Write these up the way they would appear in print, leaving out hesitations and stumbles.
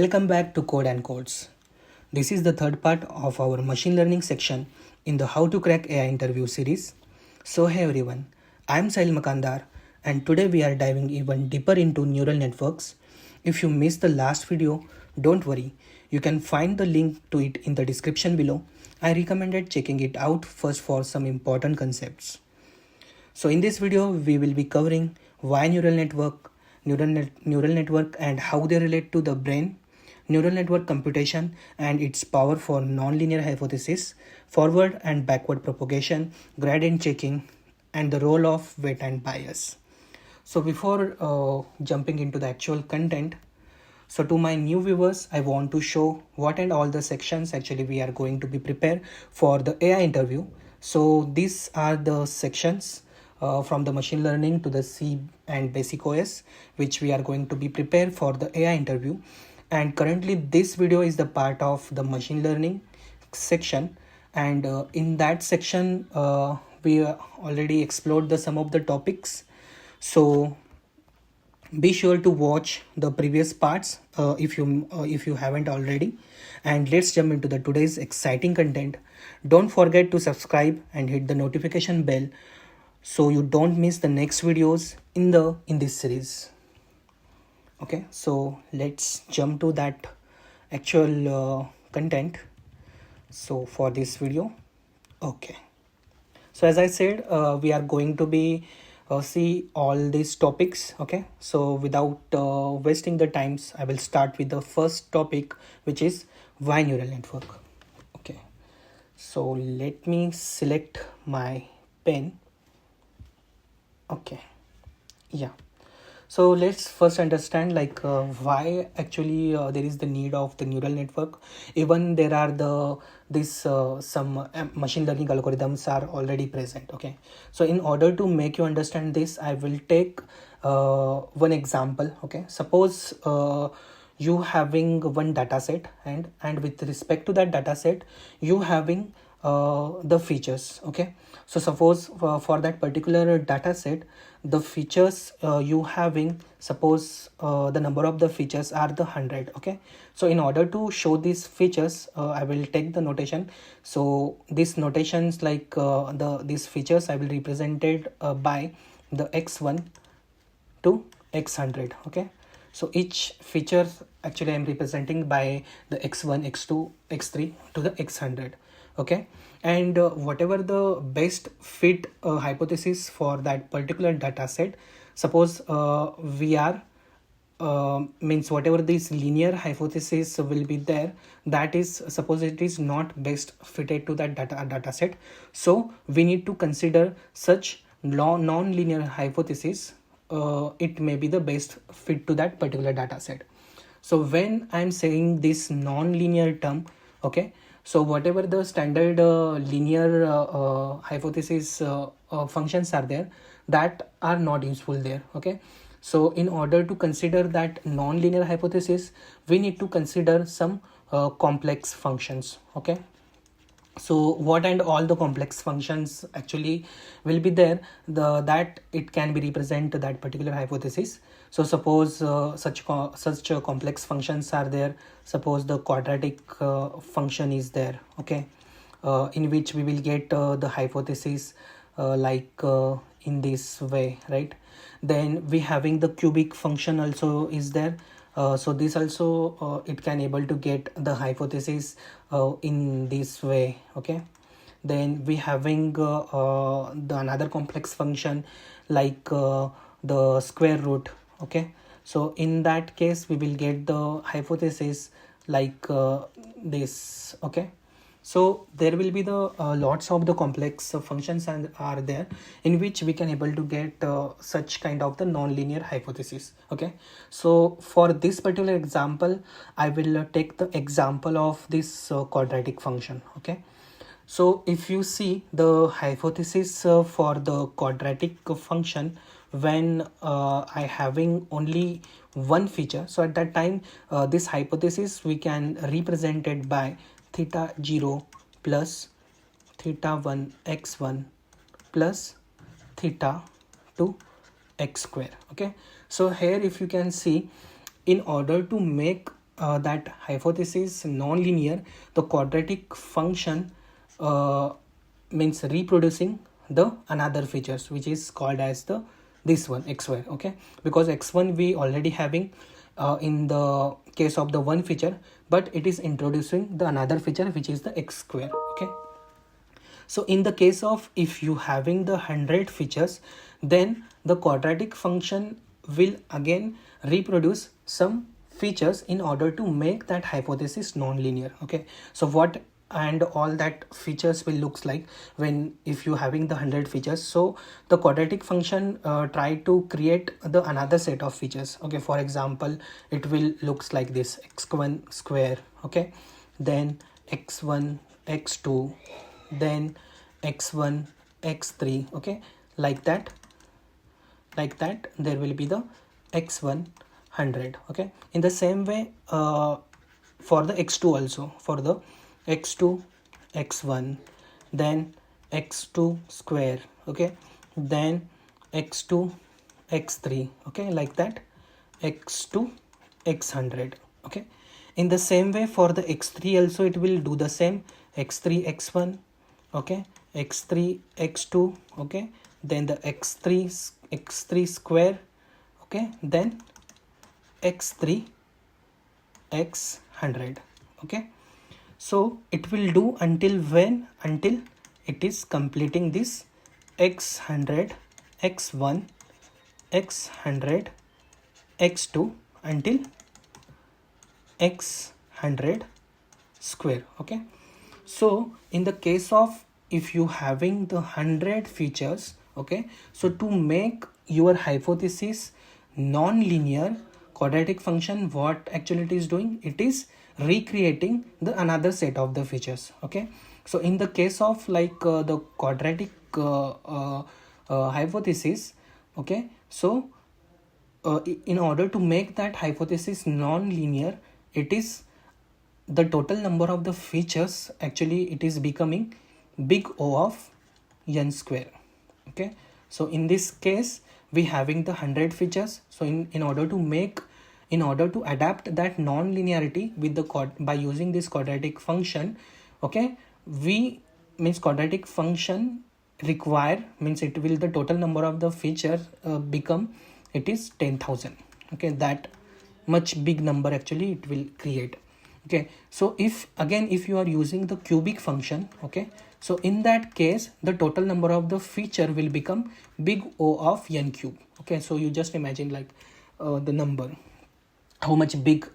Welcome back to Code and Chords. This is the third part of our machine learning section in the How to Crack AI Interview series. So hey everyone, I'm Sahil Makandar and today we are diving even deeper into neural networks. If you missed the last video, don't worry, you can find the link to it in the description below. I recommended checking it out first for some important concepts. So in this video, we will be covering why neural network and how they relate to the brain, neural network computation and its power for nonlinear hypothesis, forward and backward propagation, gradient checking, and the role of weight and bias. So before jumping into the actual content, so to my new viewers, I want to show what and all the sections actually we are going to be prepared for the AI interview. So these are the sections from the machine learning to the C and basic OS, which we are going to be prepared for the AI interview. And currently this video is the part of the machine learning section. And in that section, we already explored some of the topics. So be sure to watch the previous parts if you haven't already. And let's jump into the today's exciting content. Don't forget to subscribe and hit the notification bell so you don't miss the next videos in this series. Okay, so let's jump to that actual content. So for this video, okay. So as I said, we are going to be see all these topics. Okay, so without wasting the times, I will start with the first topic, which is why neural network. Okay, so let me select my pen. Okay, yeah. So let's first understand why actually there is the need of the neural network. Even there are some machine learning algorithms are already present. Okay, so in order to make you understand this, I will take one example. Okay, suppose you having one data set and with respect to that data set you having the features. Okay, so suppose for that particular data set the features you having, suppose the number of the features are the 100. Okay, so in order to show these features I will take the notation. So these notations these features I will represented by the x1 to x100. Okay, so each feature actually I'm representing by the x1, x2, x3 to the x100. Okay, and whatever the best fit hypothesis for that particular data set, suppose we are means whatever this linear hypothesis will be there, that is, suppose it is not best fitted to that data set, so we need to consider such non-linear hypothesis. It may be the best fit to that particular data set. So when I'm saying this non-linear term, okay, so whatever the standard linear hypothesis functions are there, that are not useful there. Okay, so in order to consider that non-linear hypothesis, we need to consider some complex functions. Okay, so what and all the complex functions actually will be there, that it can be represent that particular hypothesis. So suppose such complex functions are there. Suppose the quadratic function is there. Okay, in which we will get the hypothesis in this way, right? Then we having the cubic function also is there. So this also it can able to get the hypothesis in this way. Okay, then we having the another complex function like the square root. Okay, so in that case we will get the hypothesis like this. Okay, so there will be the lots of the complex functions and are there in which we can able to get such kind of the non-linear hypothesis. Okay, so for this particular example I will take the example of this quadratic function. Okay, so if you see the hypothesis for the quadratic function, when I having only one feature, so at that time this hypothesis we can represent it by theta 0 plus theta 1 x1 plus theta 2 x square. Okay, so here if you can see, in order to make that hypothesis non-linear, the quadratic function means reproducing the another features, which is called as the this one xy. Okay, because x1 we already having in the case of the one feature, but it is introducing the another feature, which is the x square. Okay, so in the case of if you having the 100 features, then the quadratic function will again reproduce some features in order to make that hypothesis non-linear. Okay, so what and all that features will looks like when if you having the 100 features, so the quadratic function try to create the another set of features. Okay, for example, it will looks like this: x1 square, okay, then x1 x2, then x1 x3, okay, like that there will be the x1 100. Okay, in the same way for the x2 also, for the x2 x1, then x2 square, okay, then x2 x3, okay, like that x2 x100. Okay, in the same way for the x3 also it will do the same: x3 x1, okay, x3 x2, okay, then the x3 square, okay, then x3 x100. Okay, so it will do until it is completing this x100 x1 x100 x2 until x100 square. Okay, so in the case of if you having the 100 features, okay, so to make your hypothesis non-linear, quadratic function what actually it is doing, it is recreating the another set of the features. Okay, so in the case of like the quadratic hypothesis, okay, so in order to make that hypothesis non-linear, it is the total number of the features, actually it is becoming big O of n square. Okay, so in this case we having the 100 features, so in order to adapt that non-linearity with the by using this quadratic function, okay, we means quadratic function require means it will the total number of the feature become it is 10,000. Okay, that much big number actually it will create. Okay, so if you are using the cubic function, okay, so in that case the total number of the feature will become big O of n cube. Okay, so you just imagine like the number, how much big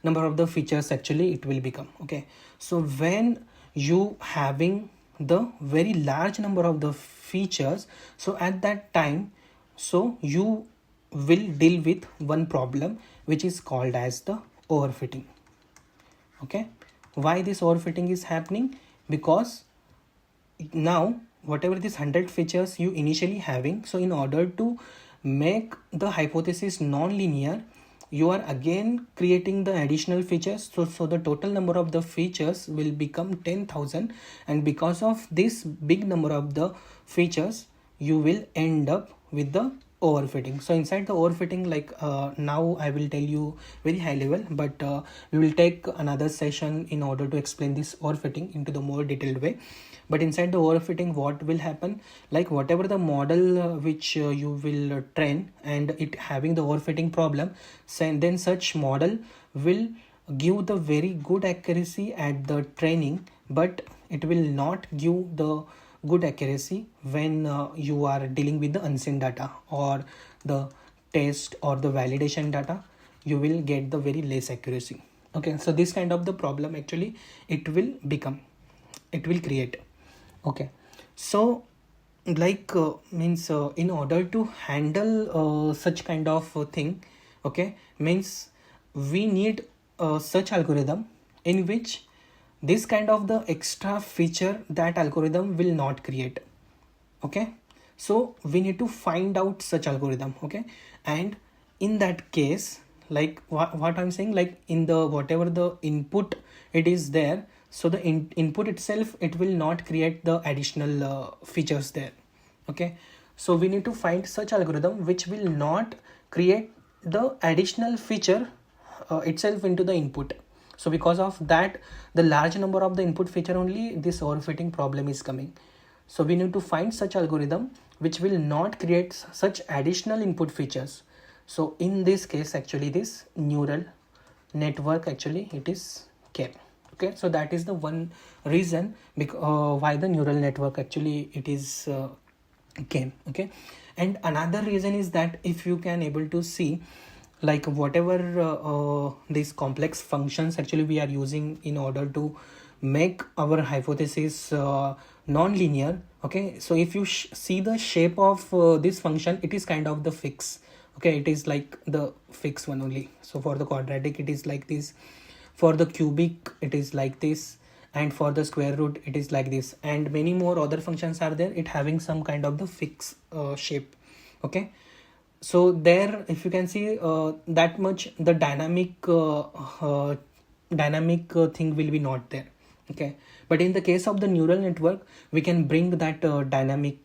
number of the features actually it will become. Okay, so when you having the very large number of the features, so at that time, so you will deal with one problem which is called as the overfitting. Okay, why this overfitting is happening? Because now whatever these 100 features you initially having, so in order to make the hypothesis non-linear, you are again creating the additional features, so the total number of the features will become 10,000, and because of this big number of the features you will end up with the overfitting. So inside the overfitting, like now I will tell you very high level, but we will take another session in order to explain this overfitting into the more detailed way. But inside the overfitting, what will happen, like whatever the model which you will train and it having the overfitting problem, then such model will give the very good accuracy at the training, but it will not give the good accuracy when you are dealing with the unseen data or the test or the validation data. You will get the very less accuracy. Okay, so this kind of the problem actually it will create. Okay, so like means in order to handle such kind of thing, okay, means we need such algorithm in which this kind of the extra feature that algorithm will not create. Okay, so we need to find out such algorithm. Okay, and in that case, like what I'm saying, like in the whatever the input it is there, so the input itself it will not create the additional features there. Okay, so we need to find such algorithm which will not create the additional feature itself into the input. So because of that, the large number of the input feature only, this overfitting problem is coming. So we need to find such algorithm which will not create such additional input features. So in this case, actually this neural network actually it is came. Okay, so that is the one reason why the neural network actually it is came. Okay, and another reason is that if you can able to see, like whatever these complex functions actually we are using in order to make our hypothesis non-linear. Okay, so if you see the shape of this function, it is kind of the fix. Okay, it is like the fixed one only. So for the quadratic it is like this, for the cubic it is like this, and for the square root it is like this, and many more other functions are there, it having some kind of the fixed shape. Okay, so there if you can see that much the dynamic thing will be not there. Okay, but in the case of the neural network we can bring that dynamic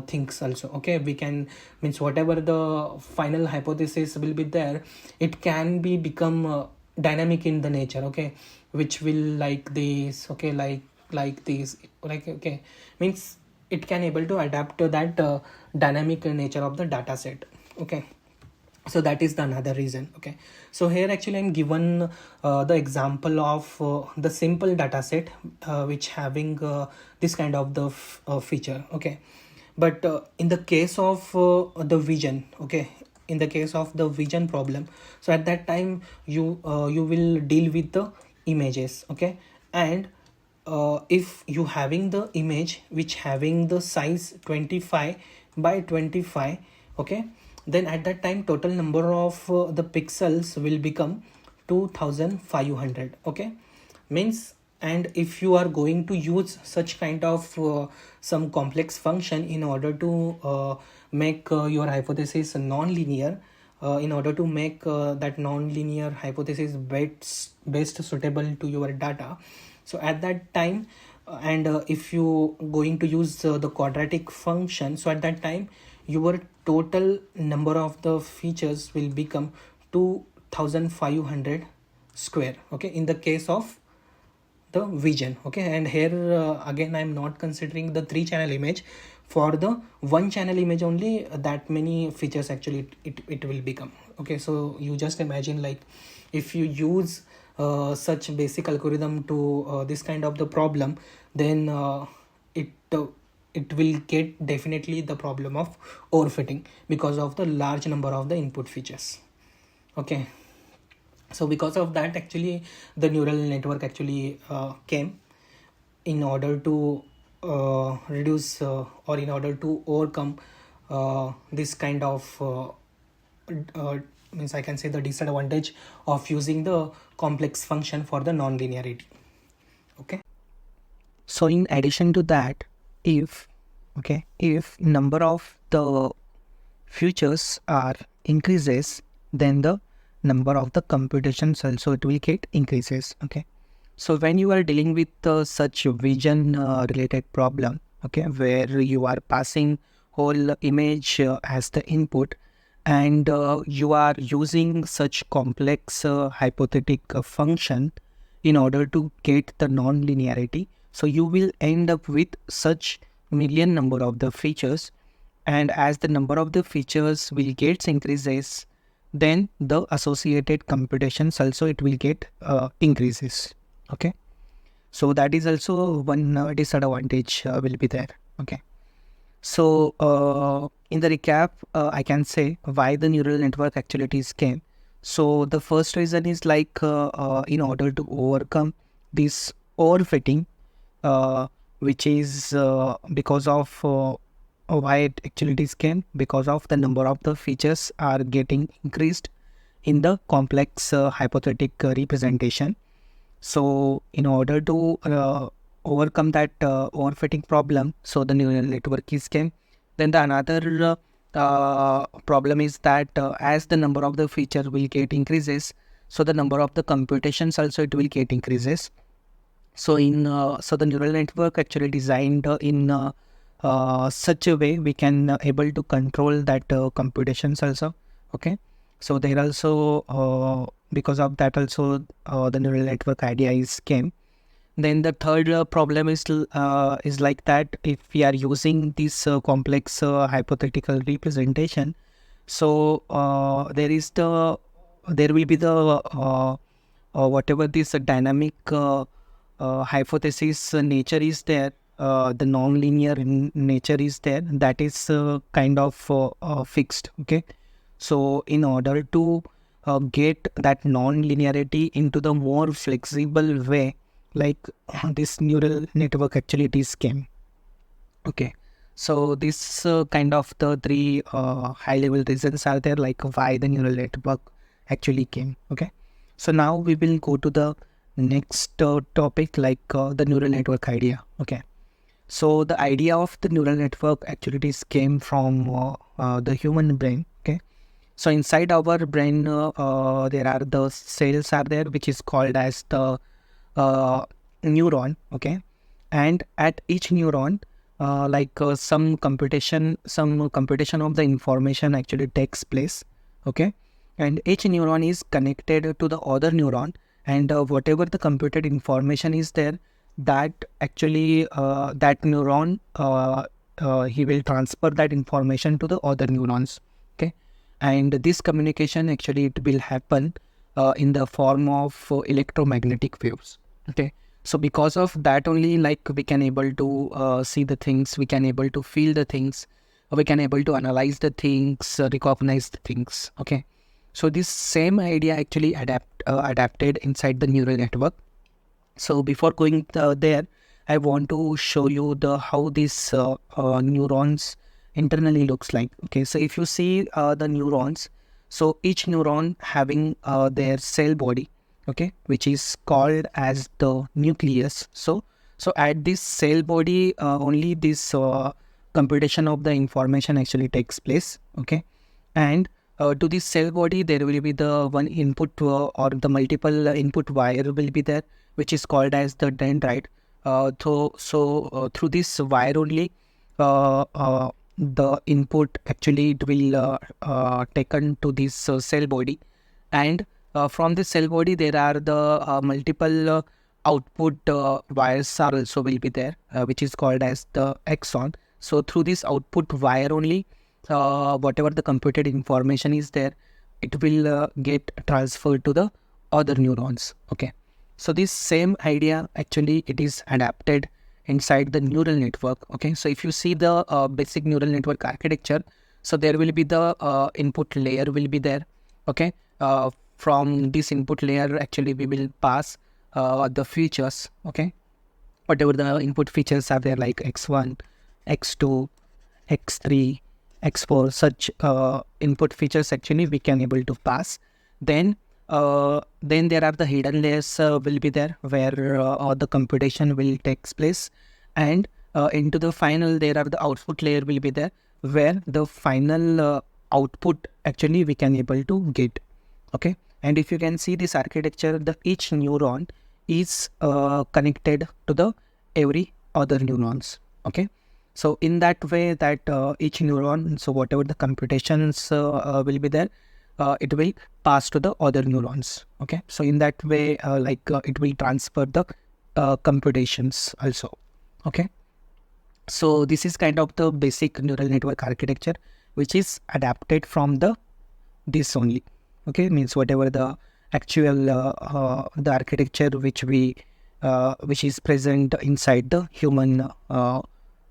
things also. Okay, we can means whatever the final hypothesis will be there, it can be become dynamic in the nature. Okay, which will like this. Okay, like this, like okay, means it can able to adapt to that dynamic nature of the data set. Okay, so that is the another reason. Okay, so here actually I'm given the example of the simple data set which having this kind of the feature. Okay, but in the case of the vision, okay, in the case of the vision problem, so at that time you will deal with the images. Okay, and if you having the image which having the size 25 by 25, okay, then at that time total number of the pixels will become 2500. Okay, means, and if you are going to use such kind of some complex function in order to make your hypothesis non-linear, in order to make that non-linear hypothesis best suitable to your data, so at that time and if you going to use the quadratic function, so at that time your total number of the features will become 2500 square. Okay, in the case of the vision. Okay, and here again I'm not considering the 3-channel image. For the 1-channel image only, that many features actually it will become. Okay, so you just imagine, like if you use such basic algorithm to this kind of the problem, then it will get definitely the problem of overfitting because of the large number of the input features. Okay, so because of that actually the neural network actually came in order to reduce or in order to overcome this kind of means I can say the disadvantage of using the complex function for the non-linearity. Okay, so in addition to that, if number of the features are increases, then the number of the computations also it will get increases. Okay, so when you are dealing with such vision related problem, okay, where you are passing whole image as the input, and you are using such complex hypothetical function in order to get the non-linearity, so you will end up with such million number of the features, and as the number of the features will get increases, then the associated computations also it will get increases. Okay, so that is also one disadvantage will be there. Okay, so in the recap I can say why the neural network actualities came. So the first reason is like in order to overcome this overfitting, which is because of why it actually came, because of the number of the features are getting increased in the complex hypothetical representation. So in order to overcome that overfitting problem, so the neural network is came. Then the another problem is that as the number of the feature will get increases, so the number of the computations also it will get increases. So in so the neural network actually designed in such a way we can able to control that computations also. Okay, so there also because of that also the neural network idea is came. Then the third problem is like that if we are using this complex hypothetical representation, so there will be the whatever this dynamic hypothesis nature is there, the non-linear nature is there, that is kind of fixed. Okay, so in order to get that non-linearity into the more flexible way, like this neural network actually it is came. Okay, so this kind of the three high-level reasons are there, like why the neural network actually came. Okay, so now we will go to the next topic, like the neural network idea. Okay, so the idea of the neural network actually it is came from the human brain. Okay, so inside our brain there are the cells are there which is called as the neuron. Okay, and at each neuron some computation of the information actually takes place. Okay, and each neuron is connected to the other neuron, and whatever the computed information is there, that actually that neuron he will transfer that information to the other neurons. Okay, and this communication actually it will happen in the form of electromagnetic waves. Okay, so because of that only, like we can able to see the things, we can able to feel the things, we can able to analyze the things, recognize the things. Okay, so this same idea actually adapted inside the neural network. So before going there, I want to show you the how these neurons internally looks like. Okay, so if you see the neurons, so each neuron having their cell body. Okay, which is called as the nucleus. So at this cell body only this computation of the information actually takes place. Okay, and to this cell body there will be the one input or the multiple input wire will be there, which is called as the dendrite. Through this wire only the input actually it will taken to this cell body, and from this cell body there are the multiple output wires are also will be there, which is called as the axon. So through this output wire only whatever the computed information is there, it will get transferred to the other neurons. Okay, so this same idea actually it is adapted inside the neural network. Okay, so if you see the basic neural network architecture, so there will be the input layer will be there. Okay, from this input layer actually we will pass the features. Okay, whatever the input features are there, like x1, x2, x3, x4, such input features actually we can able to pass. Then there are the hidden layers will be there, where the computation will takes place, and into the final there are the output layer will be there, where the final output actually we can able to get. Okay, and if you can see this architecture, the each neuron is connected to the every other neurons. Okay, so in that way that each neuron, so whatever the computations will be there, it will pass to the other neurons. Okay, so in that way it will transfer the computations also. Okay, so this is kind of the basic neural network architecture which is adapted from the this only. Okay, means whatever the actual the architecture which is present inside the human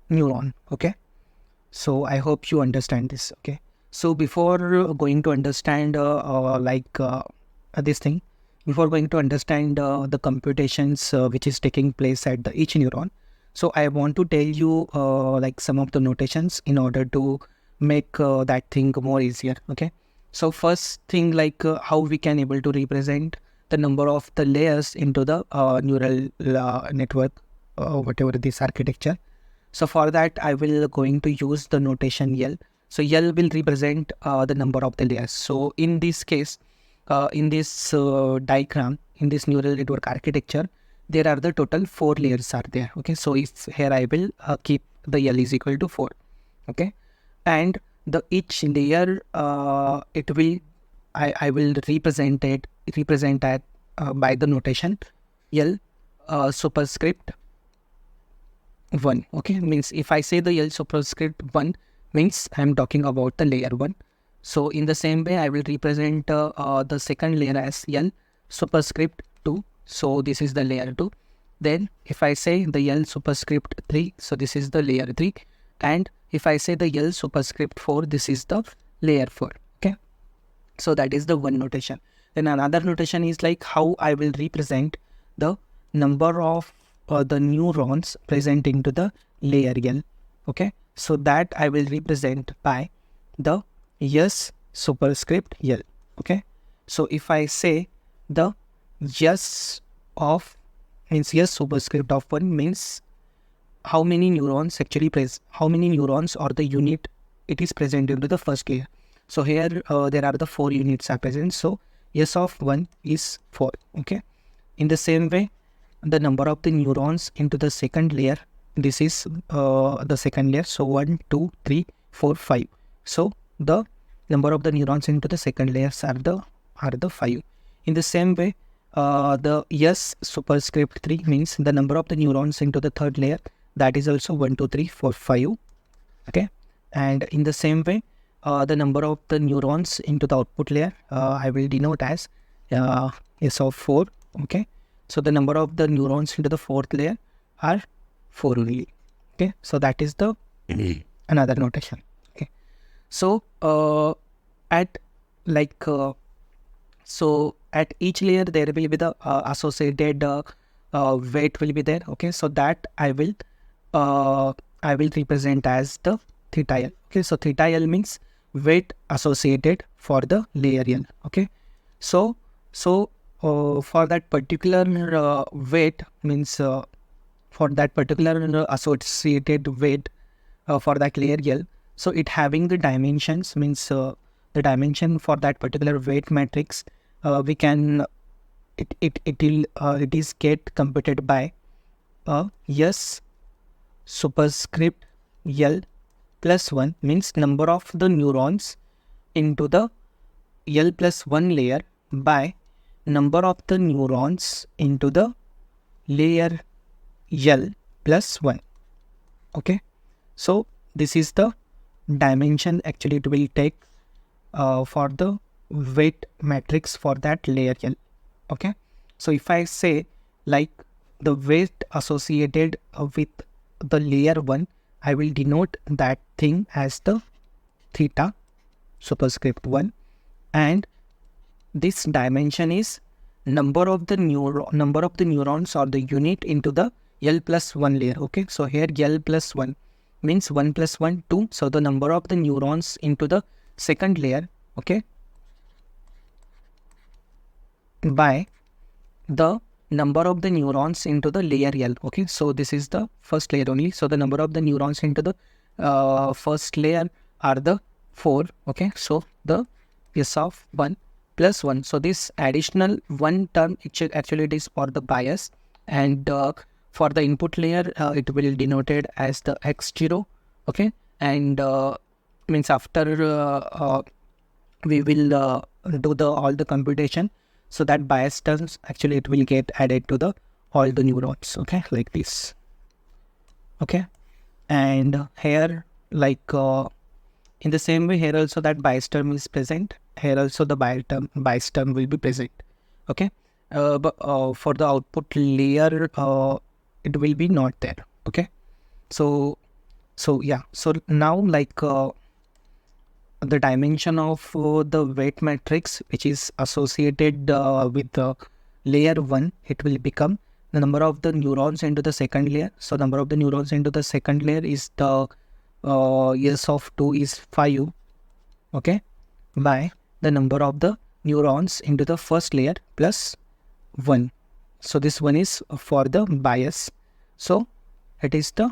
neuron. Okay, so I hope you understand this. Okay, so before going to understand this thing, before going to understand the computations which is taking place at the each neuron, so I want to tell you like some of the notations in order to make that thing more easier. Okay, so first thing, like how we can able to represent the number of the layers into the neural network, whatever this architecture. So for that I will going to use the notation L. So L will represent the number of the layers. So in this case, in this diagram, in this neural network architecture, there are the total 4 layers are there. Okay, so it's here I will keep the L is equal to 4. Okay, and the each layer it will I will represent it represent at by the notation L superscript 1. Okay, means if I say the L superscript 1 means I am talking about the layer 1. So in the same way I will represent the second layer as L superscript 2. So this is the layer 2. Then if I say the L superscript 3, so this is the layer 3. And if I say the L superscript 4, this is the layer 4. Okay, so that is the one notation. Then another notation is like how I will represent the number of the neurons present into the layer L. Okay, so that I will represent by the S superscript L. Okay, so if I say the S of means S superscript of 1 means how many neurons actually how many neurons or the unit it is present into the first layer. So here there are the 4 units are present. So S of 1 is 4. Okay, in the same way the number of the neurons into the second layer, this is the second layer. So 1 2 3 4 5. So the number of the neurons into the second layers are the 5. In the same way the S superscript 3 means the number of the neurons into the third layer, that is also 1 2 3 4 5. Okay, and in the same way the number of the neurons into the output layer I will denote as S of 4. Okay, so the number of the neurons into the fourth layer are 4 only. Okay, so that is the another notation. Okay, so at like so at each layer there will be the associated weight will be there. Okay, so that I will represent as the theta L. Okay, so theta L means weight associated for the layer L. Okay, so for that particular weight means for that particular associated weight for that layer L, so it having the dimensions means the dimension for that particular weight matrix we can it is get computed by S superscript L plus 1 means number of the neurons into the L plus 1 layer by number of the neurons into the layer L plus 1. Okay, so this is the dimension actually it will take for the weight matrix for that layer L. Okay, so if I say like the weight associated with the layer 1, I will denote that thing as the theta superscript 1, and this dimension is number of the neurons or the unit into the L plus 1 layer. Okay, so here L plus 1 means 1 plus 1 2, so the number of the neurons into the second layer. Okay, by the number of the neurons into the layer L. Okay, so this is the first layer only, so the number of the neurons into the first layer are the 4. Okay, so the S of 1 plus 1, so this additional 1 term actually it is for the bias, and for the input layer it will denoted as the x0. Okay, and means after we will do all the computation, so that bias terms actually it will get added to the all the neurons. Okay, like this. Okay, and here like in the same way here also that bias term is present, here also the bias term will be present. Okay, but for the output layer it will be not there. Okay, so yeah, so now like the dimension of the weight matrix which is associated with the layer 1, it will become the number of the neurons into the second layer. So number of the neurons into the second layer is the S of 2 is 5. Okay, by the number of the neurons into the first layer plus 1. So this one is for the bias, so it is the,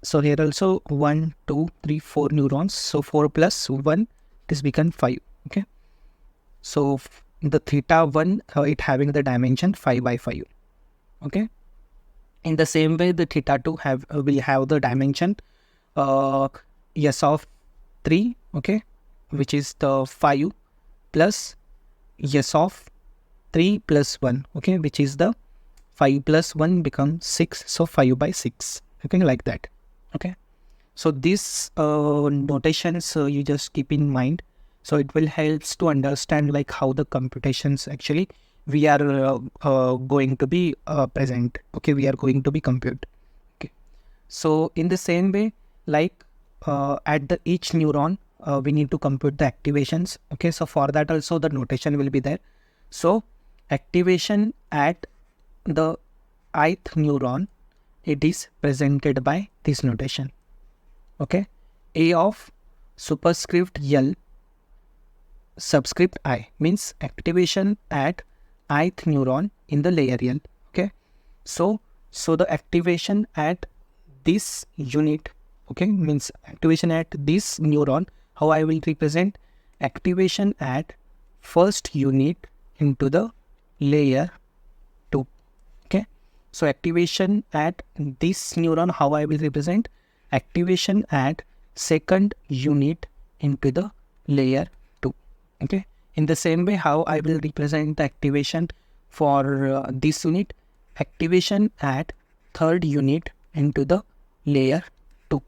so here also 1 2 3 4 neurons, so 4 plus 1 it is become 5. Okay, so the theta 1 it having the dimension 5 by 5. Okay, in the same way the theta 2 will have the dimension S of 3. Okay, which is the 5 plus S of 3 plus 1, okay, which is the 5 plus 1 becomes 6, so 5 by 6, okay, like that, okay. So this notations you just keep in mind, so it will helps to understand like how the computations actually we are going to be present, okay, we are going to be compute, okay. So in the same way, like at the each neuron we need to compute the activations, okay. So for that also the notation will be there. So activation at the ith neuron, it is presented by this notation, okay. A of superscript L subscript I means activation at ith neuron in the layer L, okay. So the activation at this unit, okay, means activation at this neuron, how I will represent activation at first unit into the layer 2, okay. So activation at this neuron, how I will represent activation at second unit into the layer 2, okay. In the same way, how I will represent the activation for this unit, activation at third unit into the layer 2,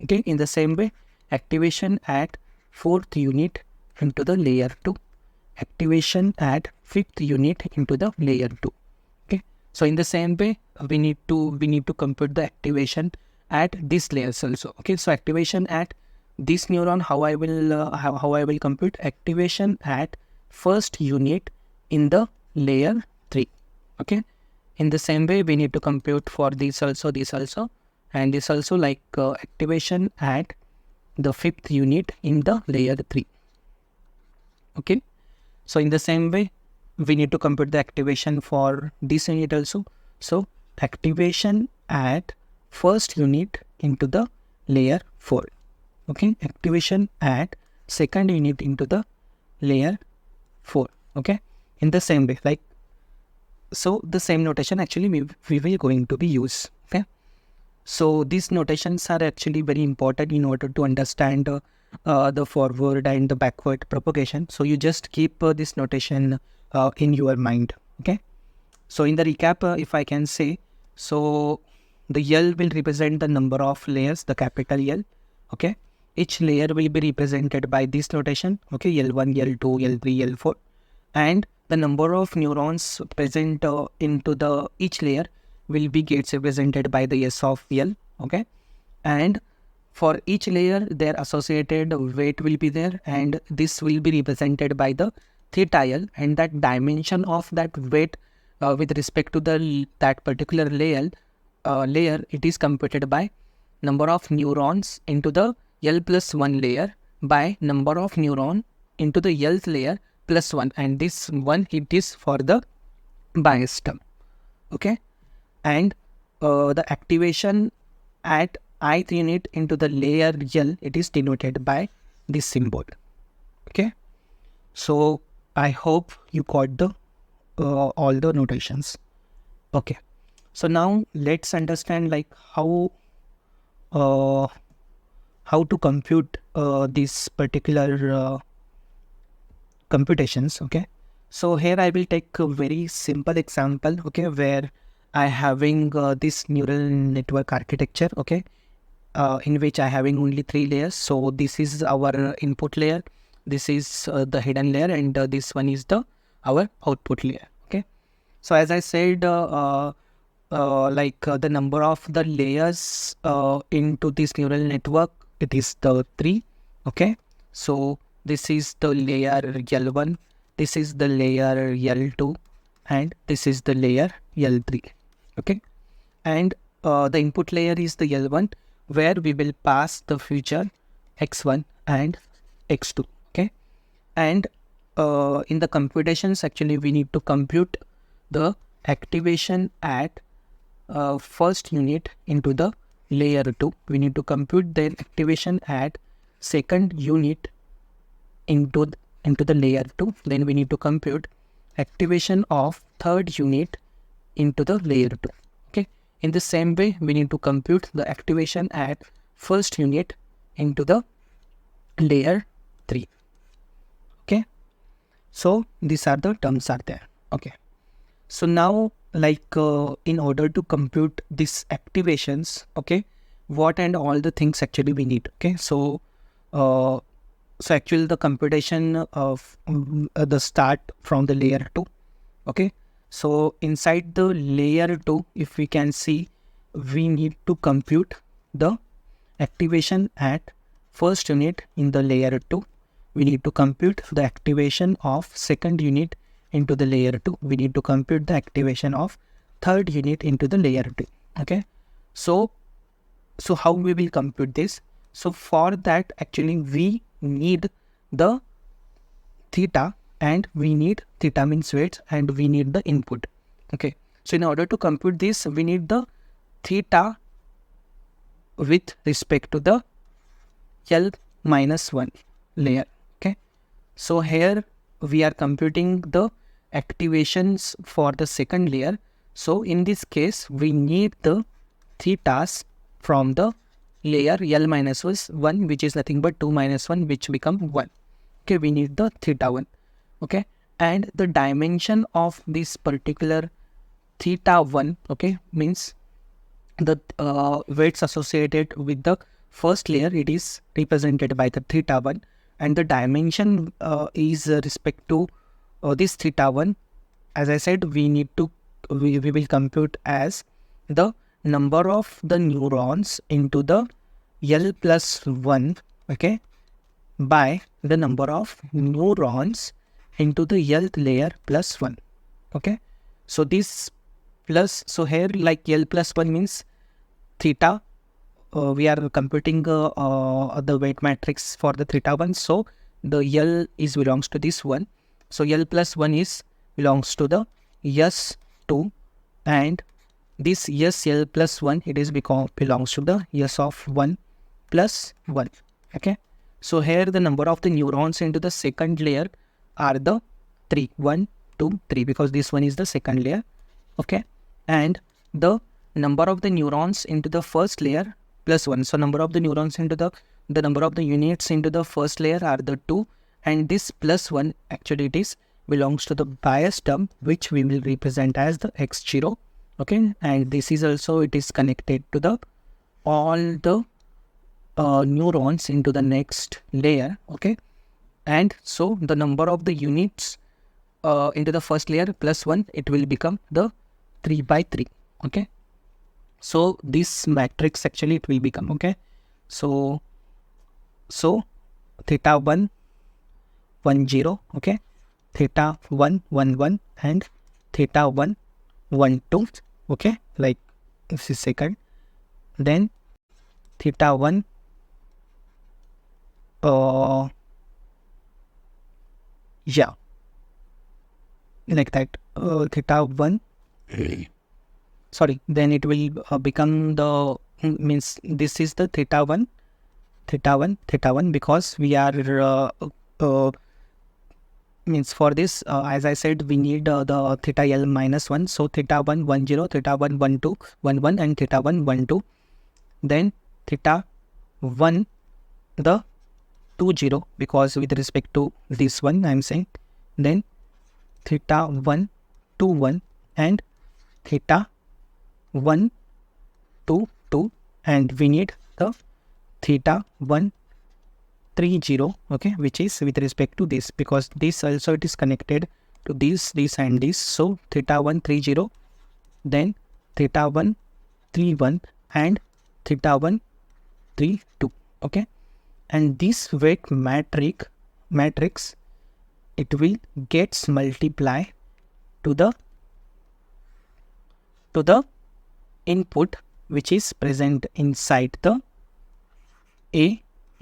okay. In the same way, activation at fourth unit into the layer 2, activation at fifth unit into the layer 2, okay. So in the same way, we need to compute the activation at this layers also, okay. So activation at this neuron, how I will compute activation at first unit in the layer 3, okay. In the same way, we need to compute for this also, and this also, like activation at the fifth unit in the layer 3, okay. So in the same way, we need to compute the activation for this unit also. So activation at first unit into the layer 4, okay. Activation at second unit into the layer 4, okay. In the same way, like, so the same notation actually we will going to be use, okay. So these notations are actually very important in order to understand the forward and the backward propagation. So you just keep this notation in your mind, okay. So in the recap, if I can say, so the L will represent the number of layers, the capital L, okay. Each layer will be represented by this notation, okay, L1, L2, L3, L4, and the number of neurons present into the each layer will be gets represented by the S of L, okay. And for each layer, their associated weight will be there, and this will be represented by the theta L, and that dimension of that weight with respect to the that particular layer, it is computed by number of neurons into the L plus 1 layer by number of neuron into the Lth layer plus 1, and this one it is for the bias term, okay. And the activation at ith unit into the layer L, it is denoted by this symbol, okay. So I hope you got the all the notations, okay. So now let's understand like how to compute this particular computations, okay. So here I will take a very simple example, okay, where I having this neural network architecture, okay, in which I having only 3 layers. So this is our input layer, this is the hidden layer, and this one is the our output layer, okay. So as I said, the number of the layers into this neural network, it is the 3, okay. So this is the layer L1, this is the layer L2, and this is the layer L3, okay. And the input layer is the L1, where we will pass the feature x1 and x2, okay. And in the computations, actually we need to compute the activation at first unit into the layer 2. We need to compute the activation at second unit into the layer 2. Then we need to compute activation of third unit into the layer 2, okay. In the same way, we need to compute the activation at first unit into the layer 3, okay. So these are the terms are there, Okay. So now, in order to compute these activations, okay, what and all the things actually we need. Okay, uh, so actually the computation of the start from the layer 2. Okay, so inside the layer 2, if we can see, we need to compute the activation at first unit in the layer 2. We need to compute the activation of second unit into the layer 2. We need to compute the activation of third unit into the layer 2. Okay, so how we will compute this? So for that, actually we need the theta, and we need theta means weights, and we need the input. Okay, so in order to compute this, we need the theta with respect to the L minus 1 layer. Okay, so here we are computing the activations for the second layer. So in this case, we need the thetas from the layer L minus 1, which is nothing but 2 minus 1, which become 1. Okay, we need the theta 1. Okay, and the dimension of this particular theta 1, okay, means the weights associated with the first layer, it is represented by the theta 1, and the dimension is respect to this theta 1. As I said, we will compute as the number of the neurons into the L plus 1, okay, by the number of neurons into the Lth layer plus 1. Okay, so this plus, so here like L plus 1 means theta, we are computing the weight matrix for the theta 1. So the L is belongs to this one. So L plus 1 is belongs to the S2, and this SL plus 1, it is belongs to the S of 1 plus 1. Okay, so here the number of the neurons into the second layer are the 3, 1, 2, 3, because this one is the second layer. Okay, and the number of the neurons into the first layer plus 1. So number of the neurons into the number of the units into the first layer are the 2, and this plus 1, actually it is belongs to the bias term, which we will represent as the x0. Okay, and this is also, it is connected to the all the neurons into the next layer. Okay, and so the number of the units into the first layer plus 1, it will become the 3 by 3. Okay, so this matrix actually it will become, okay, so theta 1 1 0, okay, theta 1 1 1, and theta 1 1 2. Okay, like this is second, then theta 1 yeah, like that, theta 1 sorry, then it will become the means this is the theta 1 theta 1, because we are means for this, as I said, we need the theta L minus 1. So theta 1 1 0, theta 1 1 2 1 1, and theta 1 1 2, then theta 1 the 2 0, because with respect to this one I am saying, then theta 1 2 1, and theta 1 2 2, and we need the theta 1 3 0, okay, which is with respect to this, because this also it is connected to this and this. So theta 1 3 0, then theta 1 3 1, and theta 1 3 2. Okay, and this weight matrix it will gets multiply to the input which is present inside the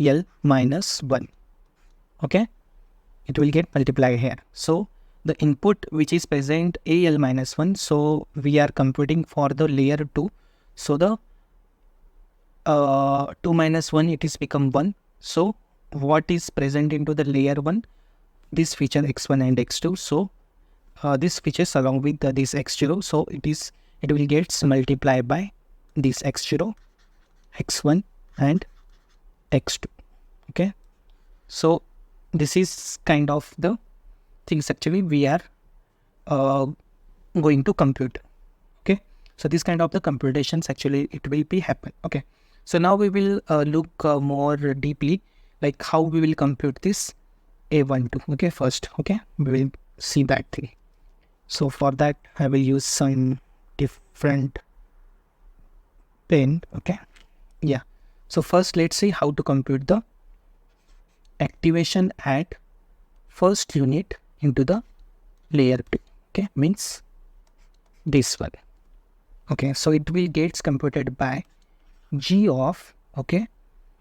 L minus 1. Okay, it will get multiplied here. So the input which is present L minus 1, so we are computing for the layer 2. So the 2 minus 1, it is become 1. So what is present into the layer 1? This feature x1 and x2. So this features along with this x0. So it will get multiplied by this x0, x1, and x2. Okay, so this is kind of the things actually we are uh, going to compute. Okay, so this kind of the computations actually it will be happen. Okay, so now we will look more deeply like how we will compute this A12. Okay, first, okay, we will see that thing. So for that I will use some different pen. Okay, yeah, so first let's see how to compute the activation at first unit into the layer 2. Okay, means this one. Okay, so it will gets computed by g of, okay,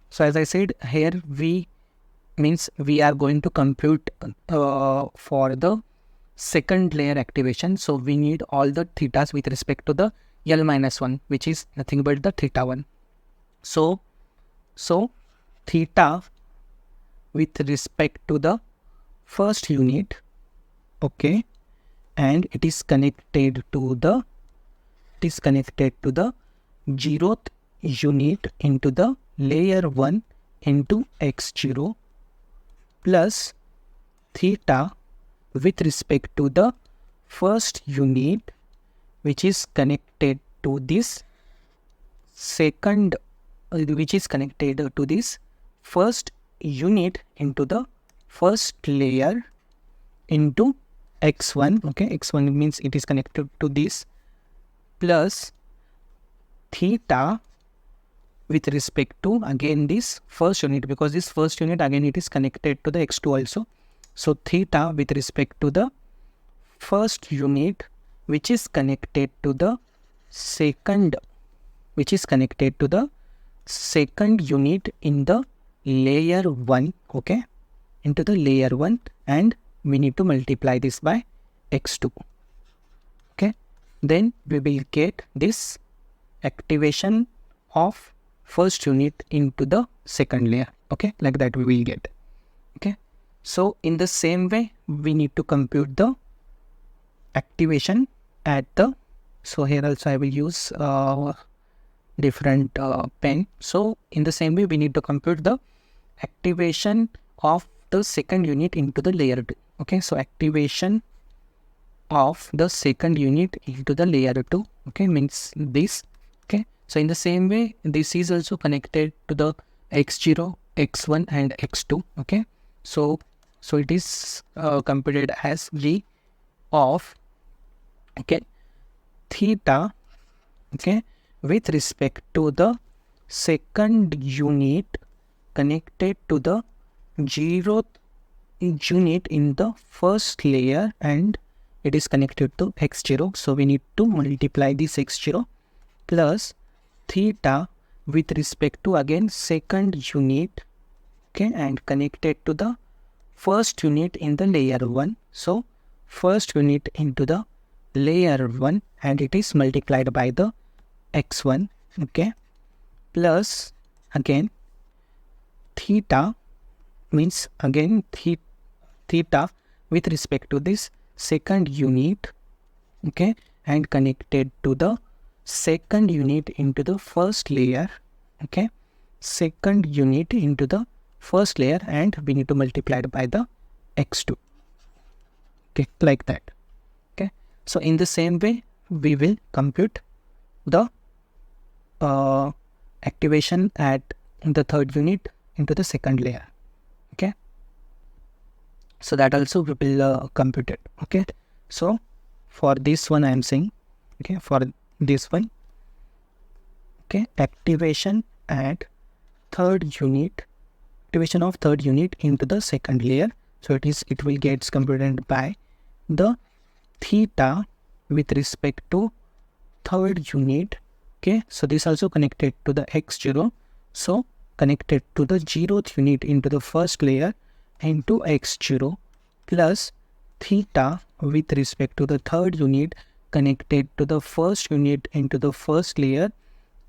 so as I said here, we means we are going to compute for the second layer activation, so we need all the thetas with respect to the L minus 1, which is nothing but the theta 1. So theta with respect to the first unit, okay, and it is connected to the 0th unit into the layer 1 into x0 plus theta with respect to the first unit which is connected to this second which is connected to this first unit into the first layer into x1. Okay, x1 means it is connected to this plus theta with respect to again this first unit, because this first unit again it is connected to the x2 also. So theta with respect to the first unit which is connected to the second unit in the layer 1, okay, into the layer 1, and we need to multiply this by x2. Okay, then we will get this activation of first unit into the second layer. Okay, like that we will get. Okay, so in the same way we need to compute the activation at the, so here also I will use different pen. So in the same way we need to compute the activation of the second unit into the layer 2. Okay, so activation of the second unit into the layer 2, okay, means this. Okay, so in the same way this is also connected to the x0, x1 and x2. Okay, so it is computed as g of, okay, theta, okay, with respect to the second unit connected to the 0th unit in the first layer, and it is connected to x0, so we need to multiply this x0 plus theta with respect to again second unit, okay, and connected to the first unit in the layer 1, so first unit into the layer 1, and it is multiplied by the x1, okay, plus again theta means again theta with respect to this second unit, okay, and connected to the second unit into the first layer, okay, second unit into the first layer, and we need to multiply it by the x2. Okay, like that. Okay, so in the same way we will compute the activation at the third unit into the second layer. Okay, so that also we will compute it. Okay, so for this one I am saying, okay, for this one, okay, activation at third unit, activation of third unit into the second layer, so it will get computed by the theta with respect to third unit. Okay, so this also connected to the x0, so connected to the 0th unit into the first layer into x0 plus theta with respect to the third unit connected to the first unit into the first layer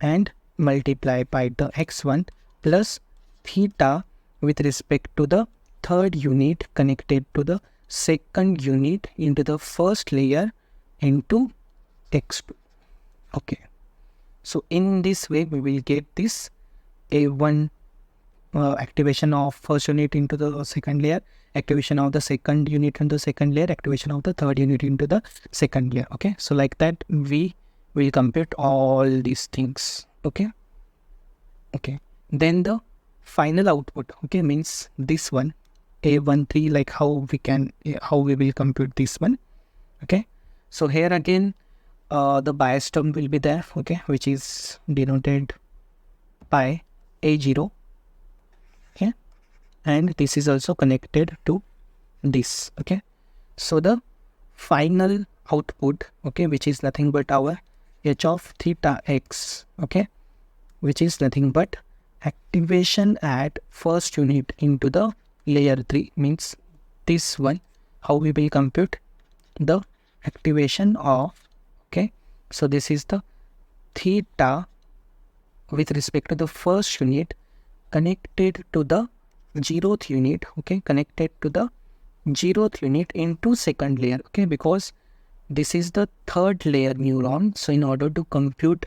and multiply by the x1 plus theta with respect to the third unit connected to the second unit into the first layer into x2. Okay, so in this way we will get this A12 activation of first unit into the second layer, activation of the second unit into the second layer, activation of the third unit into the second layer. Okay, so like that we will compute all these things. Okay, then the final output, okay, means this one A13, like how we will compute this one. Okay, so here again the bias term will be there, okay, which is denoted by A0. Okay, and this is also connected to this. Okay, so the final output, okay, which is nothing but our h of theta x, okay, which is nothing but activation at first unit into the layer 3, means this one, how we will compute the activation of, okay, so this is the theta with respect to the first unit connected to the 0th unit, okay, connected to the 0th unit into second layer, okay, because this is the third layer neuron. So in order to compute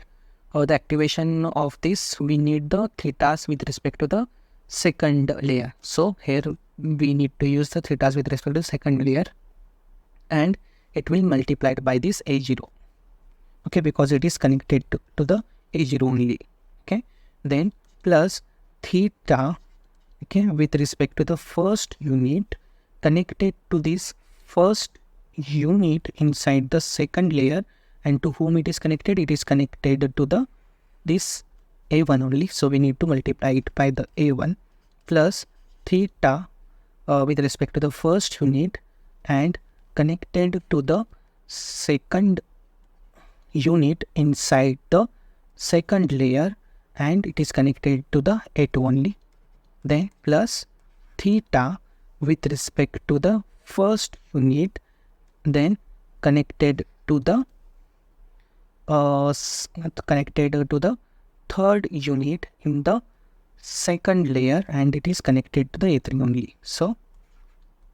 the activation of this, we need the thetas with respect to the second layer. So here we need to use the thetas with respect to the second layer, and it will multiply by this A0, okay, because it is connected to the A0 only. Okay, then plus theta, okay, with respect to the first unit connected to this first unit inside the second layer, and to whom it is connected? It is connected to the this A1 only, so we need to multiply it by the A1 plus theta with respect to the first unit and connected to the second unit inside the second layer, and it is connected to the A2 only. Then plus theta with respect to the first unit, then connected to the third unit in the second layer, and it is connected to the A3 only. So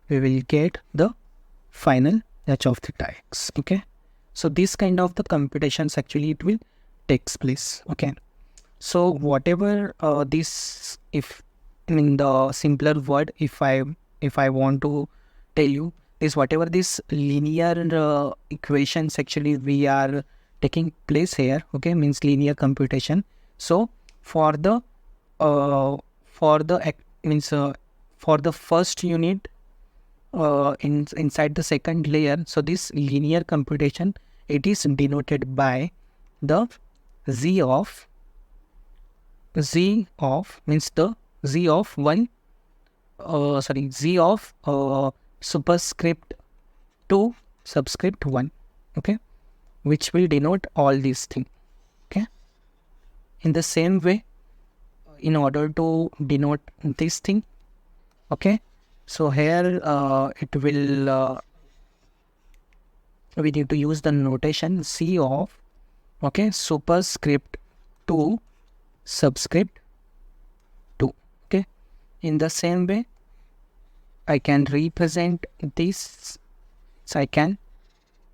we will get the final h of theta x. Okay, so this kind of the computations actually it will takes place. Okay, so whatever this, if in the simpler word, if I want to tell you, is whatever this linear equations actually we are taking place here, okay, means linear computation. So for the first unit inside the second layer, so this linear computation, it is denoted by the z of means the z of superscript 2 subscript 1, okay, which will denote all these things. Okay, in the same way, in order to denote this thing, okay, so here it will we need to use the notation c of, okay, superscript 2 subscript 2. Okay, in the same way I can represent this. So I can,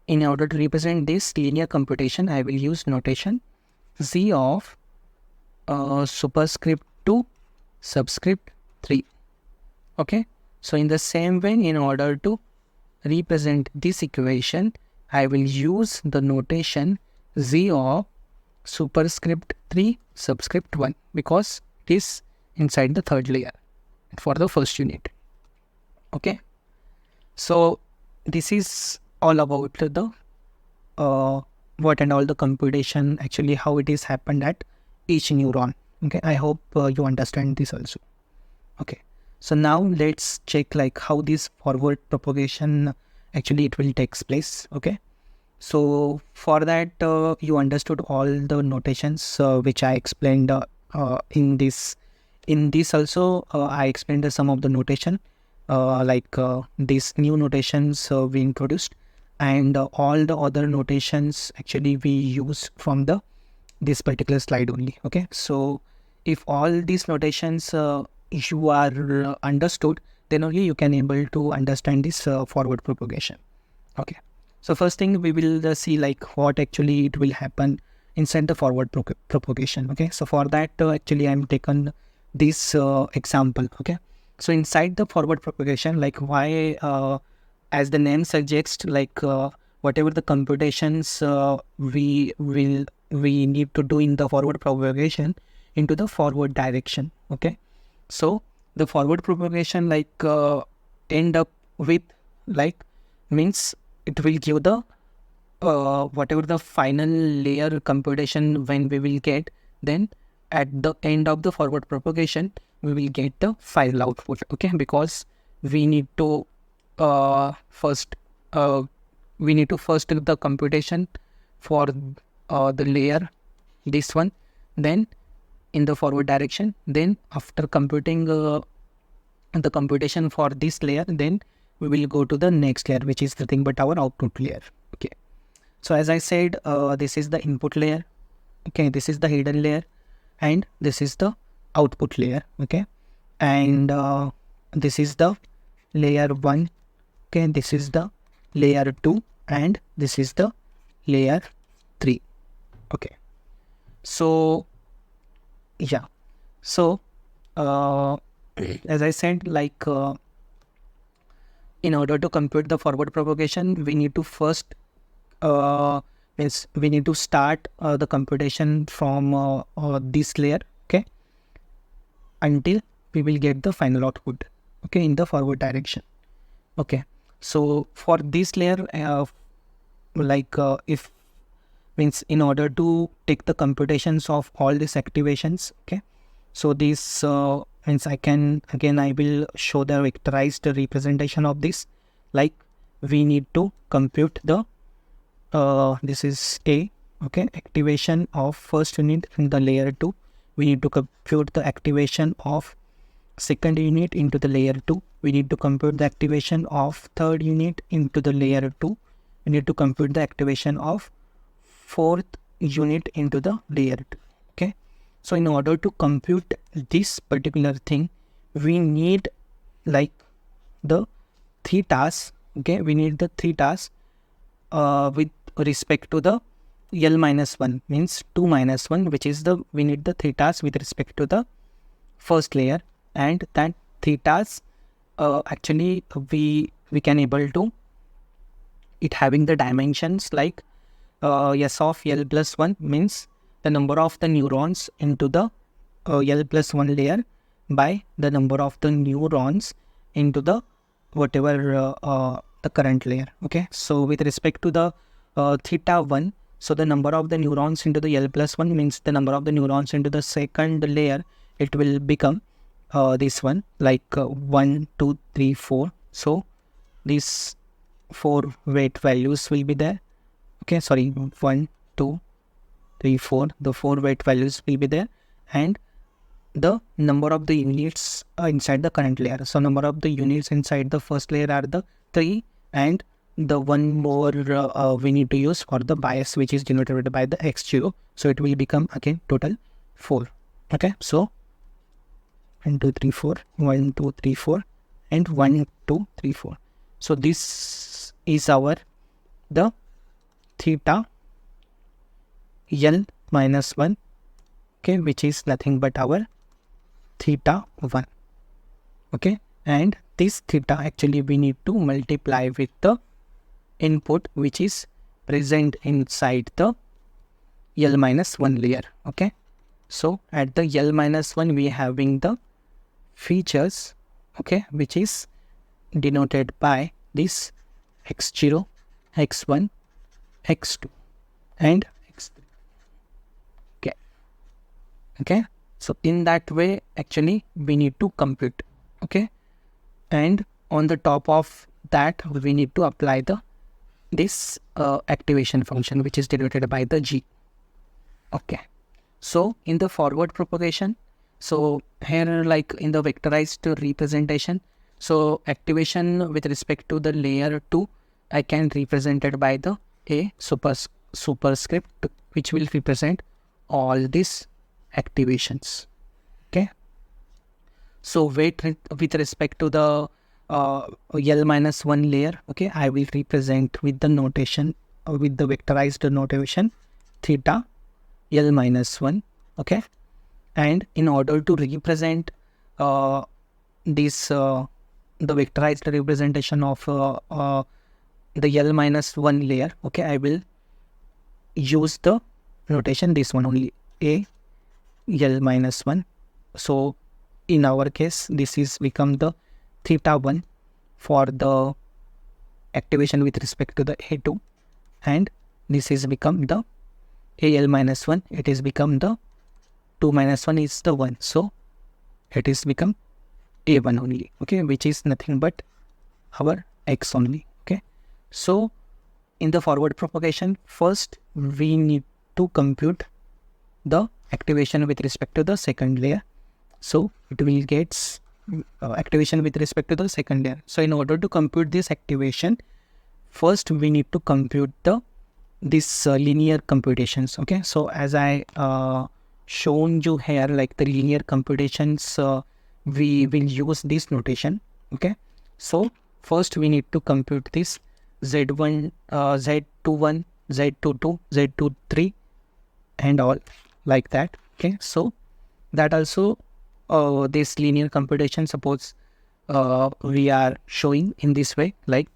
in order to represent this linear computation, I will use notation z of superscript 2 subscript 3. Okay, so in the same way, in order to represent this equation, I will use the notation z of superscript 3 subscript 1, because it is inside the third layer for the first unit. Okay, so this is all about the what and all the computation, actually how it is happened at each neuron. Okay, I hope you understand this also. Okay, so now let's check like how this forward propagation actually it will takes place. Okay, so for that you understood all the notations which I explained in this also I explained some of the notation like these new notations we introduced, and all the other notations actually we use from this particular slide only. Okay, so if all these notations you are understood, then only you can able to understand this forward propagation. Okay, so first thing we will see like what actually it will happen inside the forward propagation. Okay, so for that actually I'm taken this example. Okay, so inside the forward propagation, like why as the name suggests, like whatever the computations we need to do in the forward propagation into the forward direction. Okay, so the forward propagation like end up with like means it will give the whatever the final layer computation when we will get, then at the end of the forward propagation we will get the final output. Okay, because we need to first do the computation for the layer this one, then in the forward direction, then after computing the computation for this layer, then we will go to the next layer, which is nothing but our output layer. Okay, so as I said, this is the input layer. Okay, this is the hidden layer, and this is the output layer. Okay, and this is the layer 1. Okay, this is the layer 2, and this is the layer 3. Okay, so yeah, so as I said, like in order to compute the forward propagation, we need to first we need to start the computation from this layer. Okay, until we will get the final output. Okay, in the forward direction. Okay, so for this layer, if means in order to take the computations of all these activations. Okay, so this means I will show the vectorized representation of this. Like we need to compute the this is A. Okay, activation of first unit in the layer 2. We need to compute the activation of second unit into the layer 2. We need to compute the activation of third unit into the layer 2. We need to compute the activation of fourth unit into the layer 2. Okay, so in order to compute this particular thing, we need like the thetas. Okay, we need the thetas with respect to the L-1 means 2 minus 1, which is the we need the thetas with respect to the first layer, and that thetas actually we can able to it having the dimensions like S of L plus 1 means the number of the neurons into the L plus 1 layer by the number of the neurons into the whatever the current layer. Okay, so with respect to the theta 1, so the number of the neurons into the L plus 1 means the number of the neurons into the second layer, it will become this one like 1, 2, 3, 4. So these 4 weight values will be there. Okay, sorry, 1, 2, 3, 4. The 4 weight values will be there, and the number of the units inside the current layer. So number of the units inside the first layer are the 3, and the one more we need to use for the bias, which is denoted by the x0. So it will become again total 4. Okay, so 1, 2, 3, 4, 1, 2, 3, 4, and 1, 2, 3, 4. So this is our the theta L minus 1. Okay, which is nothing but our theta 1. Okay, and this theta actually we need to multiply with the input which is present inside the L minus 1 layer. Okay, so at the L minus 1 we having the features, okay, which is denoted by this x0, x1, x2, and x3. Okay, okay, so in that way actually we need to compute. Okay, and on the top of that we need to apply the this activation function, which is denoted by the G. Okay, so in the forward propagation, so here like in the vectorized representation, so activation with respect to the layer 2, I can represent it by the A superscript, which will represent all these activations. Okay, so with respect to the L minus 1 layer, okay, I will represent with the notation with the vectorized notation theta L minus 1. Okay, And in order to represent this the vectorized representation of the L minus 1 layer, okay, I will use the notation this one only, a L minus 1. So in our case, this is become the theta 1 for the activation with respect to the A2, and this is become the AL minus 1. It is become the 2 minus 1 is the 1. So it is become A1 only, okay, which is nothing but our X only, okay. So in the forward propagation, first we need to compute the activation with respect to the second layer. So it will get activation with respect to the second layer. So in order to compute this activation, first we need to compute the this linear computations, okay. So as I shown you here, like the linear computations, we will use this notation, okay. So first we need to compute this z1, z21, z22, z23 and all like that, okay. So that also this linear computation, suppose we are showing in this way, like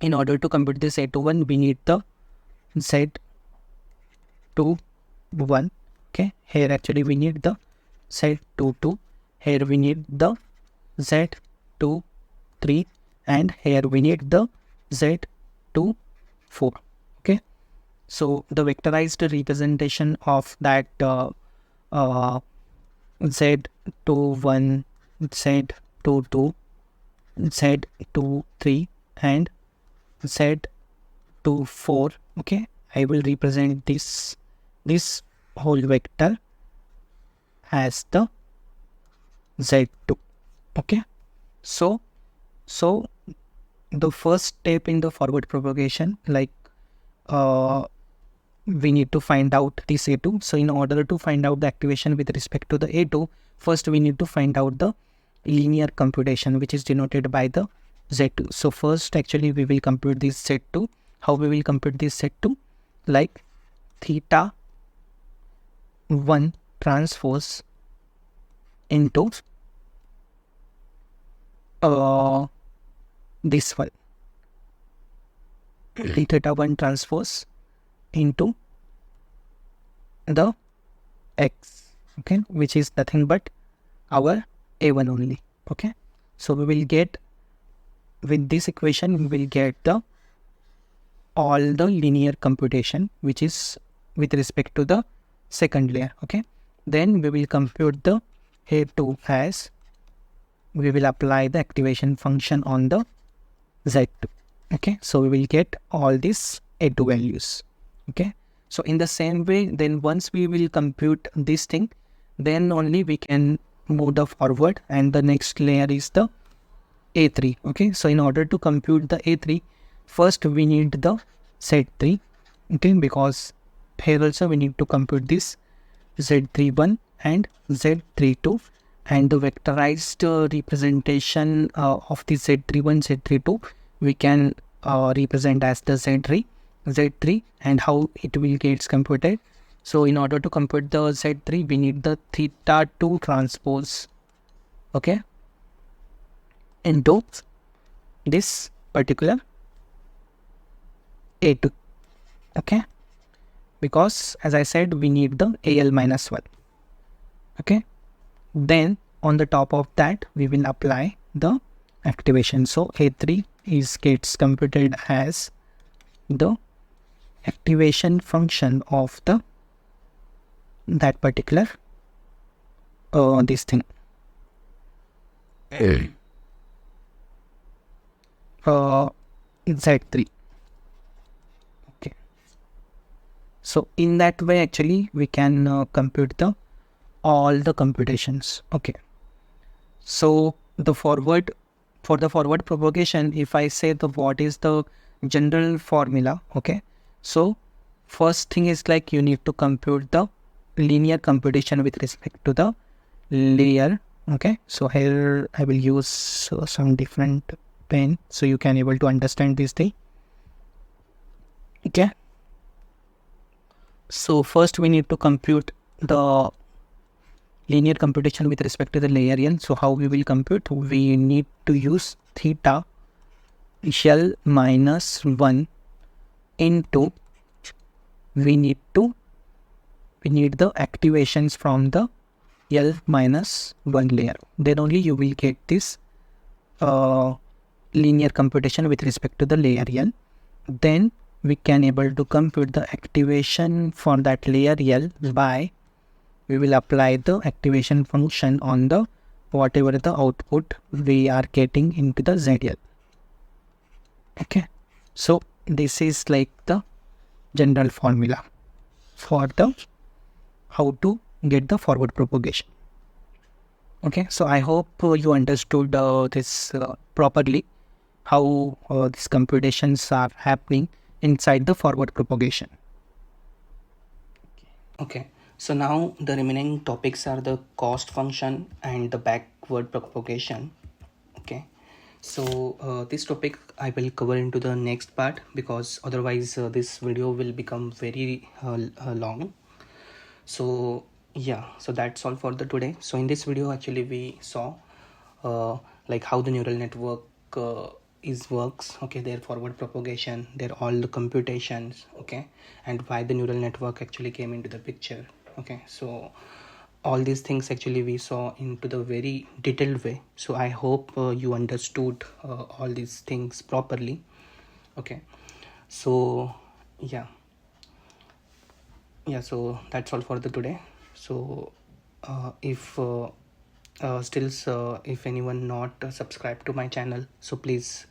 in order to compute this z21 we need the z21, okay. Here actually we need the z22, here we need the z23, and here we need the z24, okay. So the vectorized representation of that z21, z22, z23 and z24, okay, I will represent this whole vector as the z2, okay. So the first step in the forward propagation, like we need to find out this A2. So in order to find out the activation with respect to the A2, first we need to find out the linear computation, which is denoted by the Z2. So first actually we will compute this Z2. How we will compute this Z2? Like theta 1 transpose into this one, theta 1 transpose into the X, okay, which is nothing but our A1 only, okay. So we will get, with this equation we will get the all the linear computation which is with respect to the second layer, okay. Then we will compute the A2 as we will apply the activation function on the Z2, okay. So we will get all these A2 values, okay. So in the same way, then once we will compute this thing, then only we can move the forward, and the next layer is the A3, okay. So in order to compute the A3, first we need the Z3, okay, because here also we need to compute this Z31 and Z32, and the vectorized representation of the Z31, Z32 we can represent as the Z3, and how it will get computed. So in order to compute the Z3, we need the theta 2 transpose, okay, into this particular A2, okay, because as I said we need the AL minus 1, okay. Then on the top of that we will apply the activation. So A3 gets computed as the activation function of the that particular this thing Z3, okay. So in that way actually we can compute the all the computations, okay. So for the forward propagation, if I say the what is the general formula, okay, so first thing is like you need to compute the linear computation with respect to the layer, okay. So here I will use some different pen so you can able to understand this thing, okay. So first we need to compute the linear computation with respect to the layer L. So how we will compute? We need to use theta L minus 1 into we need the activations from the L minus 1 layer. Then only you will get this linear computation with respect to the layer L. Then we can able to compute the activation for that layer L by we will apply the activation function on the whatever the output we are getting into the ZL. Okay, so this is like the general formula for the how to get the forward propagation. Okay, so I hope you understood this properly, how these computations are happening inside the forward propagation. Okay, so now the remaining topics are the cost function and the backward propagation. Okay, so this topic I will cover into the next part, because otherwise this video will become very long. So yeah, so that's all for the today. So in this video actually we saw like how the neural network works, okay, their forward propagation, their all the computations, okay, and why the neural network actually came into the picture. Okay, so all these things actually we saw into the very detailed way. So I hope you understood all these things properly. Okay, so yeah, so that's all for the today. So if if anyone not subscribed to my channel, so please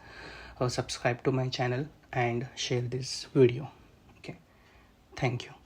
subscribe to my channel and share this video. Okay, thank you.